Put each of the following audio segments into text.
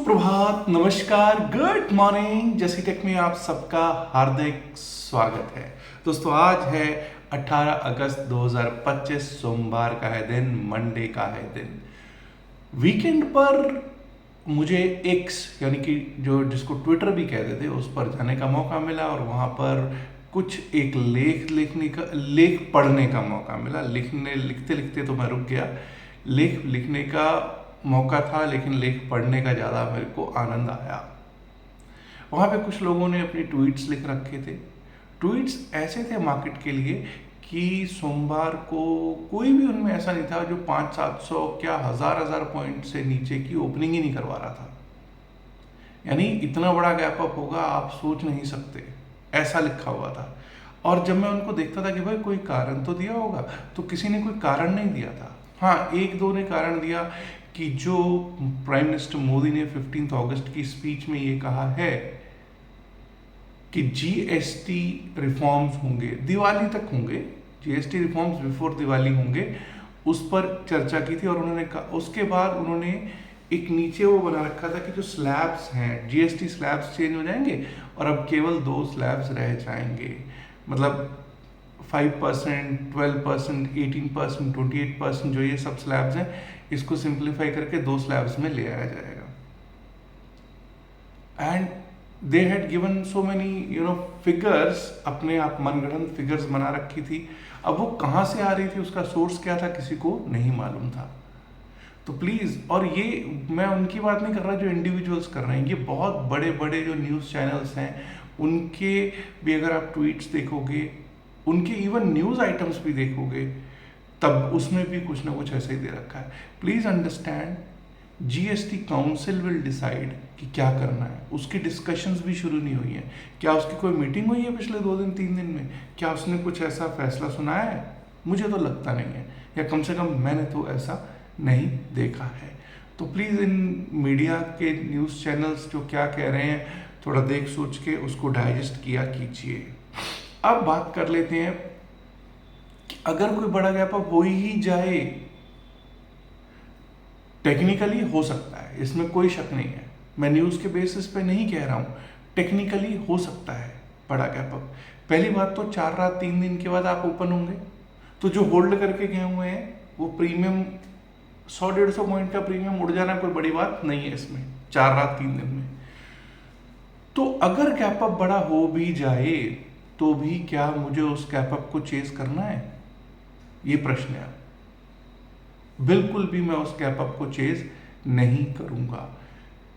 सुप्रभात, नमस्कार, good morning. जैसी टेक में आप सबका हार्दिक स्वागत है। दोस्तों आज है 18 अगस्त 2025, सोमवार का है दिन, मंडे का है दिन। वीकेंड पर मुझे एक्स यानी कि जिसको ट्विटर भी कहते थे उस पर जाने का मौका मिला और वहाँ पर कुछ एक लेख पढ़ने का मौका मिला। लिखते लिखते तो मैं रुक गया। लेख लिखने का मौका था लेकिन लेख पढ़ने का ज़्यादा मेरे को आनंद आया। वहाँ पे कुछ लोगों ने अपनी ट्वीट्स लिख रखे थे। ट्वीट्स ऐसे थे मार्केट के लिए कि सोमवार को कोई भी उनमें ऐसा नहीं था जो 500-700 क्या हज़ार पॉइंट से नीचे की ओपनिंग ही नहीं करवा रहा था। यानी इतना बड़ा गैप अप होगा आप सोच नहीं सकते, ऐसा लिखा हुआ था। और जब मैं उनको देखता था कि भाई कोई कारण तो दिया होगा, तो किसी ने कोई कारण नहीं दिया था। हाँ, एक दो ने कारण दिया कि जो प्राइम मिनिस्टर मोदी ने 15 अगस्त की स्पीच में ये कहा है कि जीएसटी रिफॉर्म्स होंगे, दिवाली तक होंगे, जीएसटी रिफॉर्म्स बिफोर दिवाली होंगे, उस पर चर्चा की थी। और उन्होंने कहा, उसके बाद उन्होंने एक नीचे वो बना रखा था कि जो स्लैब्स हैं, जीएसटी स्लैब्स चेंज हो जाएंगे और अब केवल 2 स्लैब्स रह जाएंगे। मतलब 5%, 12%, 18%, 28% जो ये सब स्लैब्स हैं, इसको सिंप्लीफाई करके 2 स्लैब्स में ले आया जाएगा। And they had given so many figures, अपने आप मनगढ़ंत फिगर्स बना रखी थी। अब वो कहाँ से आ रही थी, उसका सोर्स क्या था, किसी को नहीं मालूम था। तो प्लीज़, और ये मैं उनकी बात नहीं कर रहा जो इंडिविजुअल्स कर रहे हैं, ये बहुत बड़े बड़े जो न्यूज़ चैनल्स हैं उनके भी अगर आप ट्वीट्स देखोगे, उनके इवन न्यूज़ आइटम्स भी देखोगे, तब उसमें भी कुछ ना कुछ ऐसा ही दे रखा है। Please understand, GST council will decide कि क्या करना है। उसकी डिस्कशंस भी शुरू नहीं हुई हैं। क्या उसकी कोई मीटिंग हुई है पिछले 2 दिन 3 दिन में? क्या उसने कुछ ऐसा फैसला सुनाया है? मुझे तो लगता नहीं है, या कम से कम मैंने तो ऐसा नहीं देखा है। तो प्लीज़ इन मीडिया के न्यूज़ चैनल्स जो क्या कह रहे हैं, थोड़ा देख सोच के उसको डाइजेस्ट किया कीजिए। अब बात कर लेते हैं कि अगर कोई बड़ा गैप अप हो ही जाए, टेक्निकली हो सकता है, इसमें कोई शक नहीं है। मैं न्यूज़ के बेसिस पे नहीं कह रहा हूँ, टेक्निकली हो सकता है बड़ा गैप अप। पहली बात तो 4 रात 3 दिन के बाद आप ओपन होंगे, तो जो होल्ड करके गए हुए हैं वो प्रीमियम 100-150 पॉइंट का प्रीमियम उड़ जाना कोई बड़ी बात नहीं है इसमें 4 रात 3 दिन में। तो अगर गैप अप बड़ा हो भी जाए तो भी क्या मुझे उस गैप अप को चेस करना है, ये प्रश्न है। बिल्कुल भी मैं उस गैप अप को चेस नहीं करूंगा।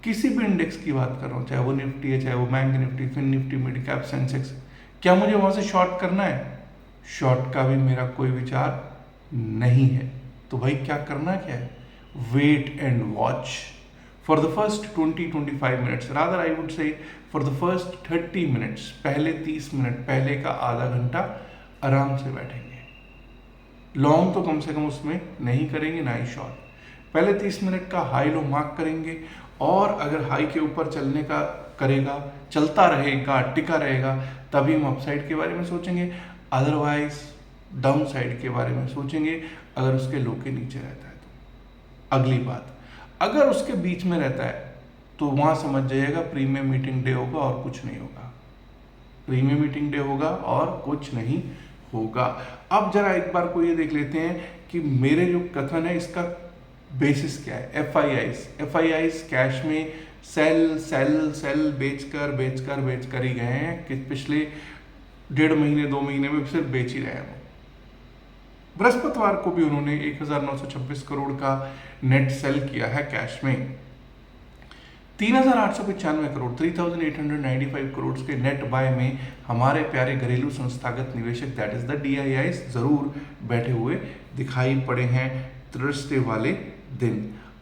किसी भी इंडेक्स की बात कर रहा हूं, चाहे वो निफ्टी है, चाहे वो Bank Nifty, Fin Nifty, mid cap, Sensex, क्या मुझे वहां से शॉर्ट करना है? शॉर्ट का भी मेरा कोई विचार नहीं है। तो भाई क्या करना क्या है? Wait and watch for the first 20-25 minutes, rather I would say for the first 30 minutes, पहले 30 मिनट, पहले का आधा घंटा आराम से बैठेंगे। लॉन्ग तो कम से कम उसमें नहीं करेंगे, ना ही शॉर्ट। पहले 30 मिनट का हाई लो मार्क करेंगे, और अगर हाई के ऊपर चलने का करेगा, चलता रहेगा, टिका रहेगा, तभी हम अपसाइड के बारे में सोचेंगे, अदरवाइज डाउन साइड के बारे में सोचेंगे, अगर उसके लो के नीचे रहता है तो। अगली बात, अगर उसके बीच में रहता है तो वहां समझ जाइएगा प्रीमियम मीटिंग डे होगा और कुछ नहीं होगा। प्रीमियम मीटिंग डे होगा और कुछ नहीं होगा। अब जरा एक बार को ये देख लेते हैं कि मेरे जो कथन है इसका बेसिस क्या है। एफआईआईस कैश में सेल सेल सेल बेचकर ही गए हैं कि पिछले 1.5 महीने 2 महीने में सिर्फ बेच ही रहे हैं। बृहस्पतिवार को भी उन्होंने 1926 करोड़ का नेट सेल किया है कैश में। 3895 करोड़ 3895 करोड़ के नेट बाय में हमारे प्यारे घरेलू संस्थागत निवेशक, दैट इज द डीआईआईस, जरूर बैठे हुए दिखाई पड़े हैं थर्सडे वाले दिन।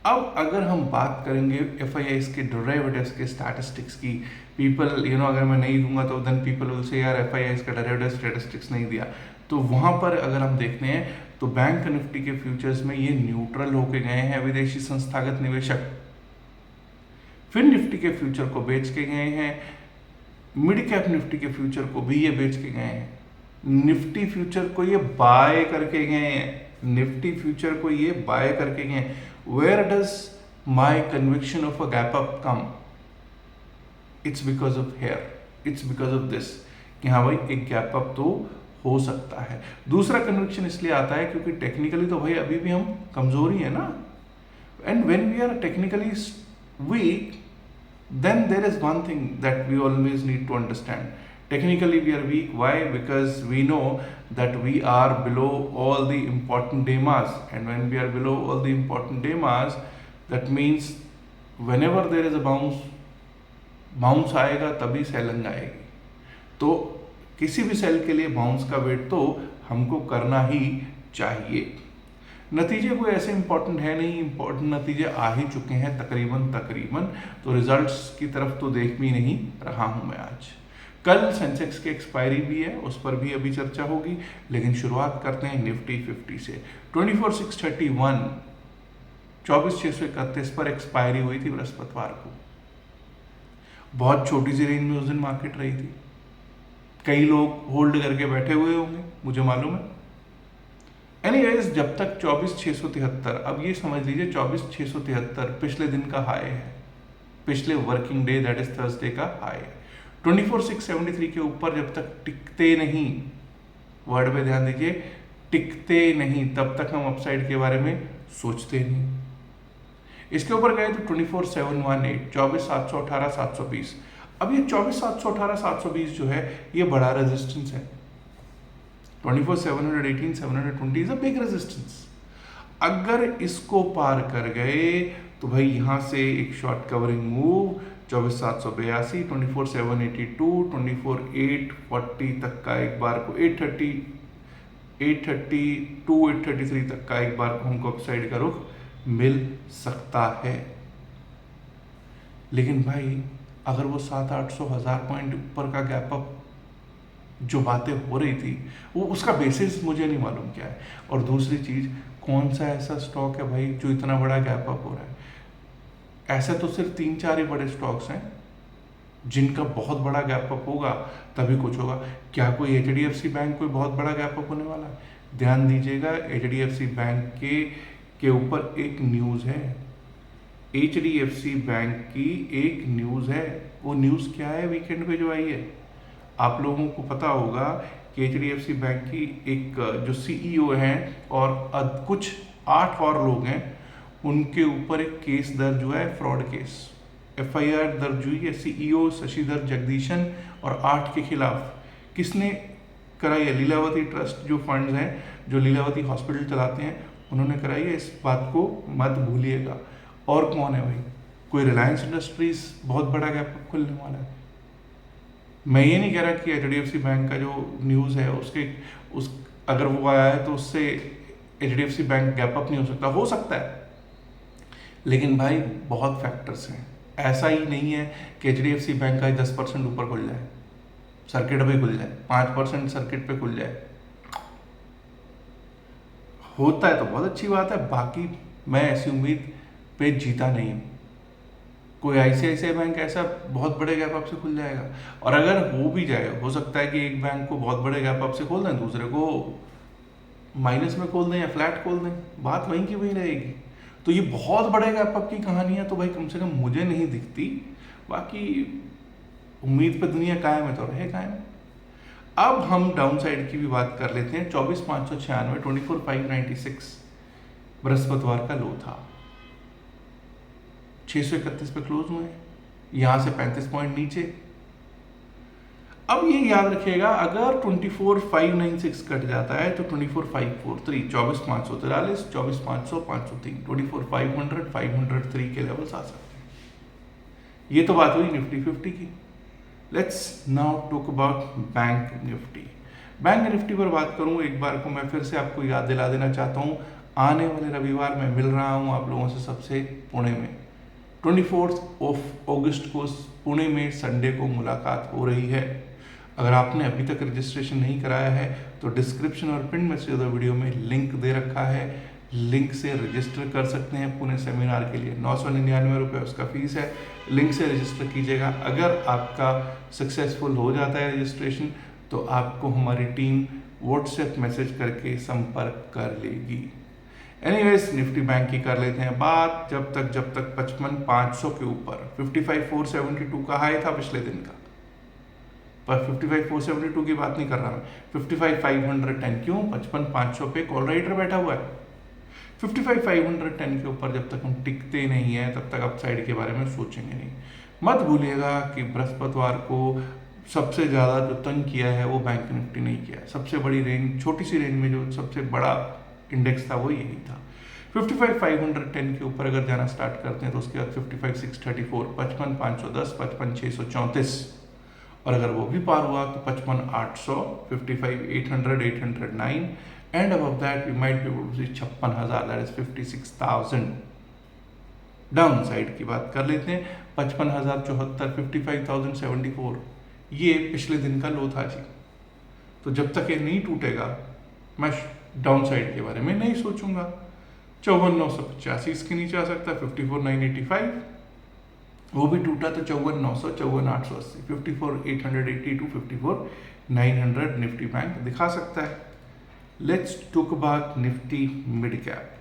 अब अगर हम बात करेंगे एफआईआईस के डेरिवेटिव्स के स्टैटिस्टिक्स की, पीपल अगर मैं नहीं दूंगा तो देन पीपल विल से यार एफआईआईस का डेरिवेटिव स्टैटिस्टिक्स नहीं दिया। तो वहां पर अगर हम देखते हैं तो बैंक निफ्टी के फ्यूचर्स में ये न्यूट्रल होके गए हैं विदेशी संस्थागत निवेशक। फिन निफ्टी के फ्यूचर को बेच के गए हैं, मिड कैप निफ्टी के फ्यूचर को भी ये बेच के गए हैं, निफ्टी फ्यूचर को ये बाय करके गए हैं, निफ्टी फ्यूचर को ये बाय करके गए हैं। Where does my conviction of a gap up come, it's because of here, it's because of this कि हाँ भाई एक गैप अप तो हो सकता है। दूसरा कन्विक्शन इसलिए आता है क्योंकि टेक्निकली तो भाई अभी भी हम कमजोर ही है ना, and when we are technically weak then there is one thing that we always need to understand. Technically we are weak. Why? Because we know that we are below all the important DEMAs, and when we are below all the important DEMAs, that means whenever there is a bounce आएगा तभी selling आएगी। तो किसी भी cell के लिए bounce का wait तो हमको करना ही चाहिए। नतीजे कोई ऐसे इंपॉर्टेंट है नहीं, इंपॉर्टेंट नतीजे आ ही चुके हैं तकरीबन, तो रिजल्ट्स की तरफ तो देख भी नहीं रहा हूं मैं आज। कल सेंसेक्स की एक्सपायरी भी है, उस पर भी अभी चर्चा होगी, लेकिन शुरुआत करते हैं निफ्टी 50 से। 24,631 24,631 पर एक्सपायरी हुई थी बृहस्पतिवार को। बहुत छोटी सी रेंज में उस दिन मार्केट रही थी, कई लोग होल्ड करके बैठे हुए होंगे, मुझे मालूम है। एनीवेज जब तक 24,673, अब ये समझ लीजिए 24,673 पिछले दिन का हाई है, पिछले working day that is Thursday का हाई है। 24,673 के ऊपर जब तक टिकते नहीं, वर्ड पे ध्यान दीजिए, टिकते नहीं, तब तक हम अपसाइड के बारे में सोचते नहीं। इसके ऊपर गए तो 24,718, 24,718, 720। अब ये 24,718, 720 जो है ये बड़ा रेजिस्टेंस है। 24,718, 720 इज अ बिग रेजिस्टेंस। अगर इसको पार कर गए तो भाई यहां से एक शॉर्ट कवरिंग मूव 24,782, 24,782, 24,840 तक का एक बार को 832, 833 तक का एक बार को हमको अपसाइड का रुख मिल सकता है। लेकिन भाई अगर वो 700-800 हज़ार पॉइंट ऊपर का गैप अप जो बातें हो रही थी वो उसका बेसिस मुझे नहीं मालूम क्या है, और दूसरी चीज़ कौन सा ऐसा स्टॉक है भाई जो इतना बड़ा गैप अप हो रहा है। ऐसे तो सिर्फ 3-4 ही बड़े स्टॉक्स हैं जिनका बहुत बड़ा गैप अप होगा तभी कुछ होगा। क्या कोई HDFC बैंक कोई बहुत बड़ा गैप अप होने वाला है? ध्यान दीजिएगा, HDFC बैंक के ऊपर एक न्यूज़ है, HDFC बैंक की एक न्यूज़ है। वो न्यूज़ क्या है वीकेंड पे जो आई है? आप लोगों को पता होगा कि HDFC बैंक की एक जो CEO हैं और कुछ 8 और लोग हैं, उनके ऊपर एक केस दर्ज हुआ है, फ्रॉड केस, FIR दर्ज हुई है CEO शशिधर जगदीशन और 8 के खिलाफ। किसने कराई है? लीलावती ट्रस्ट जो फंड्स हैं, जो लीलावती हॉस्पिटल चलाते हैं, उन्होंने कराई है। इस बात को मत भूलिएगा। और कौन है भाई? कोई रिलायंस इंडस्ट्रीज बहुत बड़ा गैप खुलने वाला है। मैं ये नहीं कह रहा कि HDFC बैंक का जो न्यूज़ है उस अगर वो आया है तो उससे HDFC बैंक गैप अप नहीं हो सकता है, लेकिन भाई बहुत फैक्टर्स हैं। ऐसा ही नहीं है कि HDFC बैंक का 10% ऊपर खुल जाए, सर्किट भी खुल जाए, 5% सर्किट पे खुल जाए, होता है तो बहुत अच्छी बात है। बाकी मैं ऐसी उम्मीद पे जीता नहीं हूँ। कोई ICICI बैंक ऐसा बहुत बड़े गैप अप से खुल जाएगा, और अगर हो भी जाए, हो सकता है कि एक बैंक को बहुत बड़े गैप अप से खोल दें, दूसरे को माइनस में खोल दें या फ्लैट खोल दें, बात वहीं की वहीं रहेगी। तो ये बहुत बड़े गैप अप की कहानी है तो भाई कम से कम मुझे नहीं दिखती। बाकी उम्मीद पे दुनिया कायम है तो रहे कायम। अब हम डाउन साइड की भी बात कर लेते हैं। 24,596, 24,596 बृहस्पतिवार का लो था, 631 पे क्लोज हुए, यहां से 35 पॉइंट नीचे। अब ये याद रखिएगा, अगर 24,596 कट जाता है तो 24,543, 24,543, 24,500, 503, 24,500, 503 के लेवल्स आ सकते हैं। ये तो बात हुई निफ्टी 50 की। Let's now talk about bank Nifty. Bank Nifty पर बात करूं, एक बार को मैं फिर से आपको याद दिला देना चाहता हूं, आने वाले रविवार मैं मिल रहा हूं आप लोगों से सबसे पुणे में। 24 अगस्त को पुणे में संडे को मुलाकात हो रही है। अगर आपने अभी तक रजिस्ट्रेशन नहीं कराया है तो डिस्क्रिप्शन और पिन मैसेज वीडियो में लिंक दे रखा है, लिंक से रजिस्टर कर सकते हैं पुणे सेमिनार के लिए। 999 रुपये उसका फीस है, लिंक से रजिस्टर कीजिएगा। अगर आपका सक्सेसफुल हो जाता है रजिस्ट्रेशन तो आपको हमारी टीम व्हाट्सएप मैसेज करके संपर्क कर लेगी। एनीवेज निफ्टी बैंक की कर लेते हैं बात। जब तक 55,500 के ऊपर 55,472 का हाई था पिछले दिन का, पर 55,472 की बात नहीं कर रहा मैं, 55,510। क्यों? 55,500 पे कॉल राइटर बैठा हुआ है। 55,510 के ऊपर जब तक हम टिकते नहीं है तब तक अपसाइड के बारे में सोचेंगे नहीं। मत भूलिएगा कि बृहस्पतिवार को सबसे ज़्यादा जो तंग किया है वो बैंक निफ्टी नहीं किया है। सबसे बड़ी रेंज, छोटी सी रेंज में जो सबसे बड़ा इंडेक्स था वो यही था। 55,510 के ऊपर अगर जाना स्टार्ट करते हैं तो उसके बाद 55,634, 55,510, 55,634, और अगर वो भी पार हुआ तो 55,800, 55,800, 809, and above that we might be able to see 56,000, that is 56,000। Down side की बात कर लेते हैं। 55,074, 55,074, ये पिछले दिन का लो था जी। तो जब तक ये नहीं टूटेगा मैं डाउन साइड के बारे में नहीं सोचूंगा। 54,985 इसके नीचे आ सकता है, 54,985, वो भी टूटा तो 54,900, 54,880, 54,880 टू 54,900 निफ्टी बैंक दिखा सकता है। Let's talk about Nifty mid cap.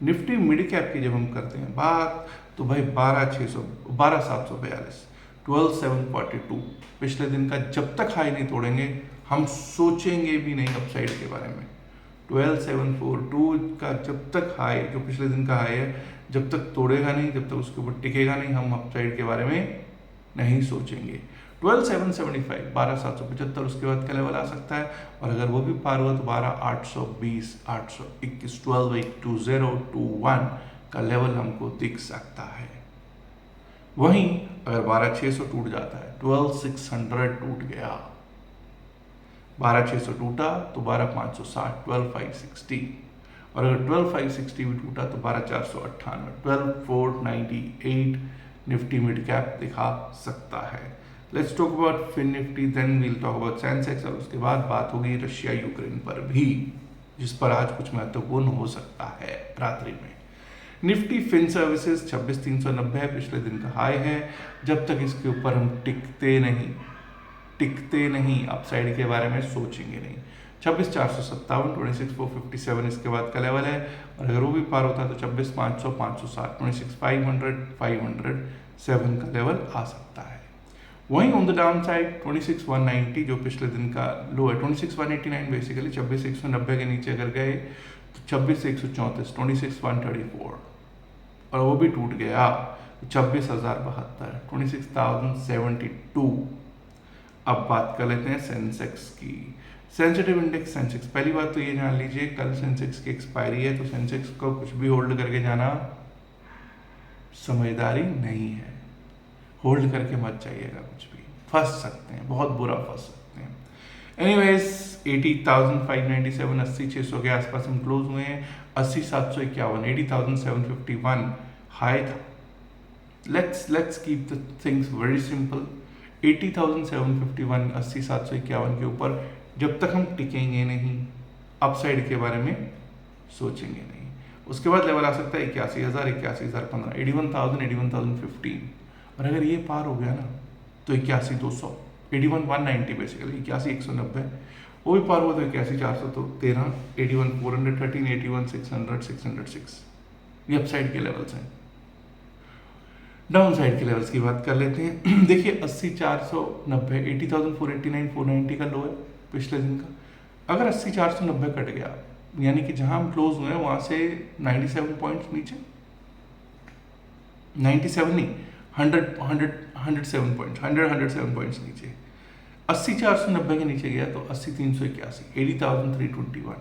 Nifty mid cap की जब हम करते हैं बात तो भाई 12,742, 12,742 पिछले दिन का जब तक हाई नहीं तोड़ेंगे हम सोचेंगे भी नहीं अपसाइड के बारे में। 12,742 का जब तक हाई, जो पिछले दिन का हाई है, जब तक तोड़ेगा नहीं, जब तक उसके ऊपर टिकेगा नहीं, हम अपसाइड के बारे में नहीं सोचेंगे। 12,775, 12,775 उसके बाद का लेवल आ सकता है, और अगर वो भी पार हुआ तो 12,820, 821, 12,82021 का लेवल हमको दिख सकता है। वहीं अगर 12,600 टूट जाता है, 12,600 टूट गया, 12,600 टूटा तो 12,560, 12,560, और अगर 12,560 भी टूटा तो 12,498, 12,498 निफ्टी मिड कैप दिखा सकता है। Let's talk about Fin Nifty, then we'll talk about Sensex, और उसके बाद बात होगी रशिया यूक्रेन पर भी, जिस पर आज कुछ महत्वपूर्ण हो सकता है रात्रि में। निफ्टी फिन सर्विसेज 26,390 है, पिछले दिन का हाई है। जब तक इसके ऊपर हम टिकते नहीं अपसाइड के बारे में सोचेंगे नहीं। 26,457, 26,457 इसके बाद का लेवल है, और अगर वो भी पार होता है तो 26,500, 560, 26,500, 507 का लेवल आ सकता है। वहीं ऑन द डाउन साइड 26,190 जो पिछले दिन का लो है, 26,189 बेसिकली 26,190 के नीचे अगर गए तो 26,134, 26,134, और वो भी टूट गया तो 26,072, 26,072। अब बात कर लेते हैं सेंसेक्स की। सेंसिटिव इंडेक्स सेंसेक्स, पहली बात तो ये जान लीजिए कल सेंसेक्स की एक्सपायरी है, तो सेंसेक्स को कुछ भी होल्ड करके जाना समझदारी नहीं है। होल्ड करके मत जाइएगा, कुछ भी फंस सकते हैं, बहुत बुरा फंस सकते हैं। एनीवेज 80,597, 80,600 के आसपास हम क्लोज हुए हैं। 80,751, 80,751 हाई था। Let's keep the things very simple. 80,751, 80,751 के ऊपर जब तक हम टिकेंगे नहीं, अपसाइड के बारे में सोचेंगे नहीं। उसके बाद लेवल आ सकता है 81,000, 81,015, 81,000, 81,015, और अगर ये पार हो गया ना तो 81,200, 81,190 बेसिकली 81,190, वो भी पार हुआ तो 81,413, 81,413, 81,600, 606, ये अपसाइड के लेवल्स हैं। डाउन साइड के लेवल्स की बात कर लेते हैं। देखिए 80,490, 80,489, 490 का लो है पिछले दिन का। अगर 80,490 कट गया, यानी कि जहां हम क्लोज हुए हैं वहां से 97 पॉइंट्स नीचे, 97 नहीं, 107 पॉइंट्स, 107 पॉइंट्स नीचे 80,490 के नीचे गया तो 80,381, 80,321,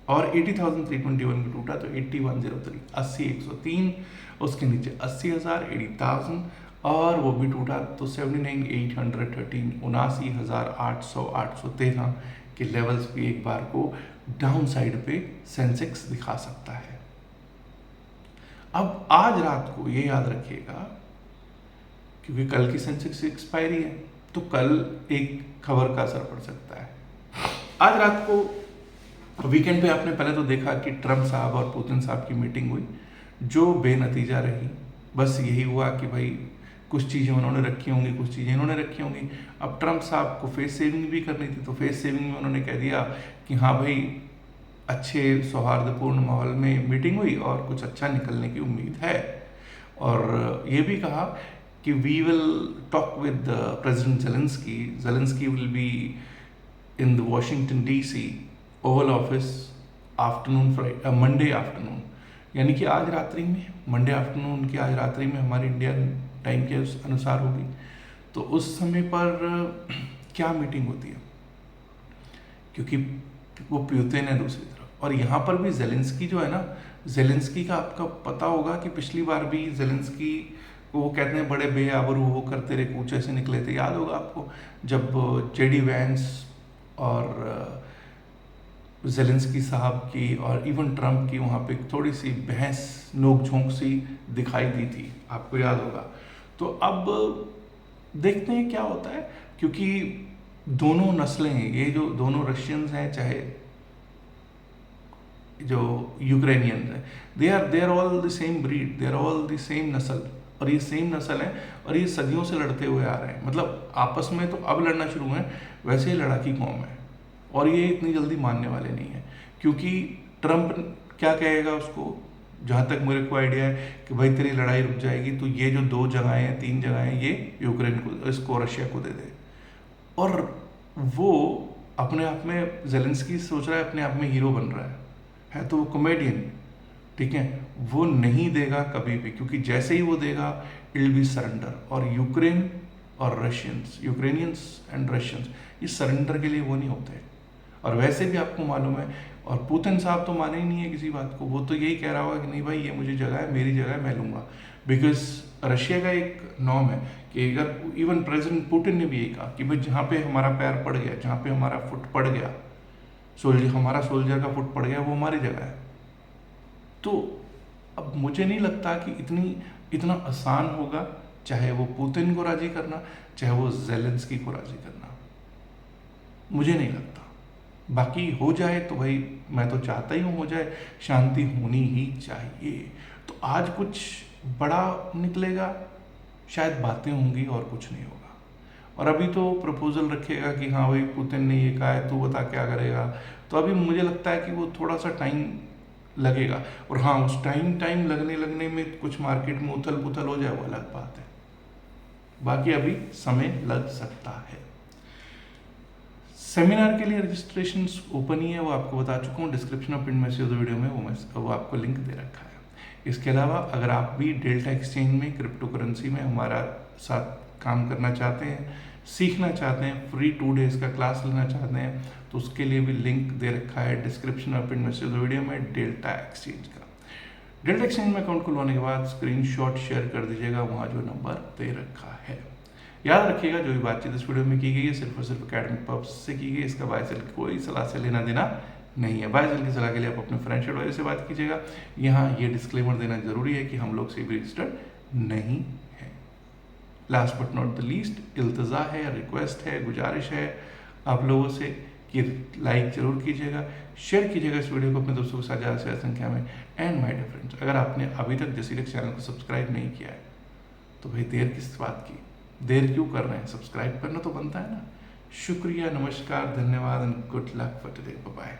और 80,321 को टूटा तो 81,03, 80,103, उसके नीचे 80,000, 80,000, और वो भी टूटा तो 79,813, 79,800, 813 के लेवल्स भी एक बार को डाउन साइड पे सेंसेक्स दिखा सकता है। अब आज रात को ये याद रखिएगा, क्योंकि कल की सेंसेक्स एक्सपायरी है, तो कल एक खबर का असर पड़ सकता है। आज रात को वीकेंड पे आपने पहले तो देखा कि ट्रम्प साहब और पुतिन साहब की मीटिंग हुई, जो बेनतीजा रही। बस यही हुआ कि भाई कुछ चीज़ें उन्होंने रखी होंगी, कुछ चीज़ें इन्होंने रखी होंगी। अब ट्रम्प साहब को फेस सेविंग भी करनी थी, तो फेस सेविंग में उन्होंने कह दिया कि हाँ भाई अच्छे सौहार्दपूर्ण माहौल में मीटिंग हुई और कुछ अच्छा निकलने की उम्मीद है। और ये भी कहा कि we will talk with president Zelensky. Zelensky will be in the Washington DC Oval Office afternoon, Monday afternoon, यानी कि आज रात्रि में, मंडे आफ्टरनून की आज रात्रि में हमारे इंडियन टाइम के अनुसार होगी। तो उस समय पर क्या मीटिंग होती है, क्योंकि वो पुतिन है दूसरी तरफ, और यहाँ पर भी जेलेंस्की जो है ना, जेलेंस्की का आपका पता होगा कि पिछली बार भी जेलेंस्की को वो कहते हैं बड़े बेआबरू वो करते रहे, कूचे से निकले थे, याद होगा आपको, जब JD वैंस और जेलेंस्की साहब की और इवन ट्रंप की वहाँ पे थोड़ी सी बहस नोक झोंक सी दिखाई दी थी, आपको याद होगा। तो अब देखते हैं क्या होता है, क्योंकि दोनों नस्लें हैं, ये जो दोनों रशियंस हैं चाहे जो यूक्रेनियंस हैं, they are all the same breed, they are all the same नस्ल, और ये सेम नस्ल है और ये सदियों से लड़ते हुए आ रहे हैं। मतलब आपस में तो अब लड़ना शुरू हुए हैं, वैसे ही लड़ाकी कौम है और ये इतनी जल्दी मानने वाले नहीं है, क्योंकि ट्रंप क्या कहेगा उसको, जहाँ तक मेरे को आइडिया है कि भाई तेरी लड़ाई रुक जाएगी तो ये जो 2 जगहें हैं 3 जगहें ये यूक्रेन को, इसको रशिया को दे दे। और वो अपने आप में जेलेंस्की सोच रहा है अपने आप में हीरो बन रहा है तो वो कॉमेडियन, ठीक है, वो नहीं देगा कभी भी, क्योंकि जैसे ही वो देगा इट विल बी सरेंडर। और यूक्रेन और रशियंस, यूक्रेनियंस एंड रशियंस, ये सरेंडर के लिए वो नहीं होते। और वैसे भी आपको मालूम है, और पुतिन साहब तो माने ही नहीं है किसी बात को, वो तो यही कह रहा होगा कि नहीं भाई ये मुझे जगह है, मेरी जगह है, मैं लूँगा। बिकॉज रशिया का एक नॉर्म है कि अगर इवन प्रेसिडेंट पुतिन ने भी यही कहा कि भाई जहाँ पे हमारा पैर पड़ गया, जहाँ पे हमारा फुट पड़ गया, हमारा सोल्जर का फुट पड़ गया, वो हमारी जगह है। तो अब मुझे नहीं लगता कि इतना आसान होगा, चाहे वो पुतिन को राजी करना, चाहे वो जेलेंस्की को राजी करना, मुझे नहीं लगता। बाकी हो जाए तो भाई मैं तो चाहता ही हूँ हो जाए, शांति होनी ही चाहिए। तो आज कुछ बड़ा निकलेगा, शायद बातें होंगी और कुछ नहीं होगा। और अभी तो प्रपोजल रखेगा कि हाँ भाई पुतिन ने ये कहा है, तू बता क्या करेगा। तो अभी मुझे लगता है कि वो थोड़ा सा टाइम लगेगा। और हाँ, उस टाइम लगने में कुछ मार्केट में उथल पुथल हो जाए वो अलग बात है, बाकी अभी समय लग सकता है। सेमिनार के लिए रजिस्ट्रेशन ओपन ही है, वो आपको बता चुका हूँ, डिस्क्रिप्शन और पिन मैसेज वीडियो में वो आपको लिंक दे रखा है। इसके अलावा अगर आप भी डेल्टा एक्सचेंज में क्रिप्टो करेंसी में हमारा साथ काम करना चाहते हैं, सीखना चाहते हैं, फ्री 2 डेज का क्लास लेना चाहते हैं, तो उसके लिए भी लिंक दे रखा है डिस्क्रिप्शन और पिन मैसेज वीडियो में डेल्टा एक्सचेंज का। डेल्टा एक्सचेंज में अकाउंट खुलवाने के बाद स्क्रीनशॉट शेयर कर दीजिएगा, वहाँ जो नंबर दे रखा है। याद रखिएगा जो भी बातचीत इस वीडियो में की गई है सिर्फ और सिर्फ एकेडमिक पर्पस से की गई, इसका बाय सेल की कोई सलाह से लेना देना नहीं है। बाय सेल की सलाह के लिए आप अपने फाइनेंशियल एडवाइजर से बात कीजिएगा। यहाँ ये डिस्क्लेमर देना जरूरी है कि हम लोग से भी रजिस्टर्ड नहीं है। Last but not the least, इल्तजा है, रिक्वेस्ट है, गुजारिश है आप लोगों से कि लाइक जरूर कीजिएगा, शेयर कीजिएगा इस वीडियो को अपने दोस्तों के साथ ज़्यादा से ज़्यादा संख्या में। एंड माय डियर फ्रेंड्स, अगर आपने अभी तक जसीडेक्स चैनल को सब्सक्राइब नहीं किया है तो भाई देर किस बात की, देर क्यों कर रहे हैं, सब्सक्राइब करना तो बनता है ना। शुक्रिया, नमस्कार, धन्यवाद and good luck for today, bye bye.